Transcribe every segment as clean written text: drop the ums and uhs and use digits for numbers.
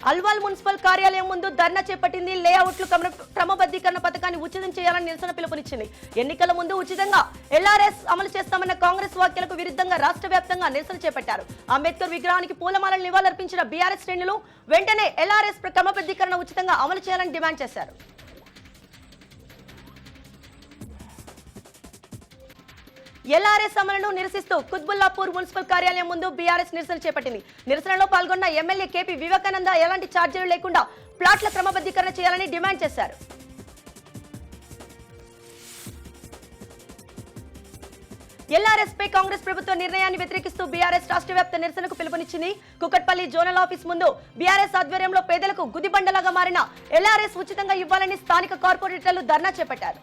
Alwal municipal కార్యాలయం ముందు ధర్నా చేపట్టింది. లేఅవుట్లు క్రమబద్ధీకరణ పథకాన్ని ఉచితం చేయాలని నిరసన పిలుపునిచ్చింది. ఎన్నికల ముందు ఉచితంగా ఎల్ఆర్ఎస్ అమలు చేస్తామన్న కాంగ్రెస్ వ్యాఖ్యలకు విరుద్ధంగా రాష్ట్ర వ్యాప్తంగా నిరసన చేపట్టారు. అంబేద్కర్ విగ్రహానికి పూలమాలలు నివాళులర్పించిన బీఆర్ఎస్ శ్రేణులు వెంటనే ఎల్ఆర్ఎస్ క్రమబద్ధీకరణ ఉచితంగా అమలు చేయాలని డిమాండ్ చేశారు. ఎల్ఆర్ఎస్ అమలును నిరసిస్తూ కుత్బుల్లాపూర్ మున్సిపల్ కార్యాలయం ముందు బీఆర్ఎస్ నిరసన చేపట్టింది. నిరసనలో పాల్గొన్న ఎమ్మెల్యే కేపీ వివేకానంద ఎలాంటి ఛార్జీలు లేకుండా ప్లాట్ల క్రమబద్ధీకరణ చేయాలని డిమాండ్ చేశారు. ఎల్ఆర్ఎస్ పై కాంగ్రెస్ ప్రభుత్వ నిర్ణయాన్ని వ్యతిరేకిస్తూ బీఆర్ఎస్ రాష్ట్ర వ్యాప్త నిరసనకు పిలుపునిచ్చింది. కుకట్పల్లి జోనల్ ఆఫీస్ ముందు బీఆర్ఎస్ ఆధ్వర్యంలో పేదలకు గుదిబండలాగా మారిన ఎల్ఆర్ఎస్ ఉచితంగా ఇవ్వాలని స్థానిక కార్పొరేటర్లు ధర్నా చేపట్టారు.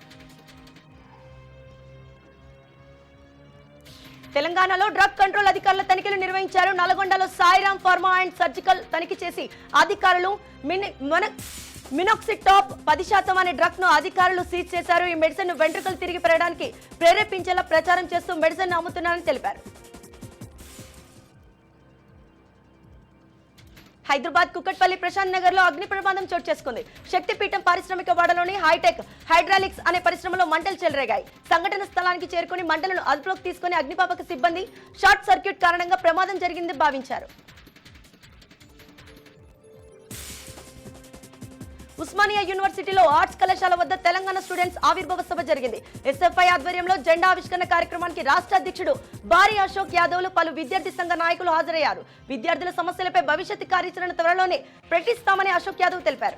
తెలంగాణలో డ్రగ్ కంట్రోల్ అధికారుల తనిఖీలు నిర్వహించారు. నల్గొండలో సాయిరామ్ ఫార్మా అండ్ సర్జికల్ తనిఖీ చేసి అధికారులు మినోక్సిటాప్ 10% అనే డ్రగ్ ను అధికారులు సీజ్ చేశారు. ఈ మెడిసిన్ ను వెంట్రుకలు తిరిగి పెరగడానికి ప్రేరేపించేలా ప్రచారం చేస్తూ మెడిసిన్ అమ్ముతున్నారని తెలిపారు. హైదరాబాద్ కుకట్పల్లి ప్రశాంత్ నగర్ లో అగ్ని ప్రమాదం చోటు చేసుకుంది. శక్తిపీఠం పారిశ్రామిక వాడలోని హైటెక్ హైడ్రాలిక్స్ అనే పరిశ్రమలో మంటలు చెలరేగాయి. సంఘటన స్థలానికి చేరుకుని మంటలను అదుపులోకి తీసుకుని అగ్నిమాపక సిబ్బంది షార్ట్ సర్క్యూట్ కారణంగా ప్రమాదం జరిగిందని భావించారు. ఉస్మానియా యూనివర్సిటీలో ఆర్ట్స్ కళాశాల వద్ద తెలంగాణ స్టూడెంట్స్ ఆవిర్భావ సభ జరిగింది. ఎస్ఎఫ్ఐ ఆధ్వర్యంలో జెండా ఆవిష్కరణ కార్యక్రమానికి రాష్ట్ర అధ్యక్షుడు బారి అశోక్ యాదవ్ పలు విద్యార్థి సంఘ నాయకులు హాజరయ్యారు. విద్యార్థుల సమస్యలపై భవిష్యత్తు కార్యాచరణ త్వరలోనే ప్రకటిస్తామని అశోక్ యాదవ్ తెలిపారు.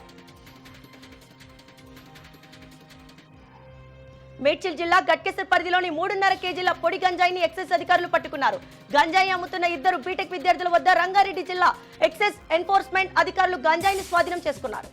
మేడ్చల్ జిల్లా గట్కేసర్ పరిధిలోని 3.5 కేజీల పొడి గంజాయిని ఎక్సైజ్ అధికారులు పట్టుకున్నారు. గంజాయి అమ్ముతున్న 2 బీటెక్ విద్యార్థుల వద్ద రంగారెడ్డి జిల్లా ఎక్సైజ్ ఎన్ఫోర్స్మెంట్ అధికారులు గంజాయిని స్వాధీనం చేసుకున్నారు.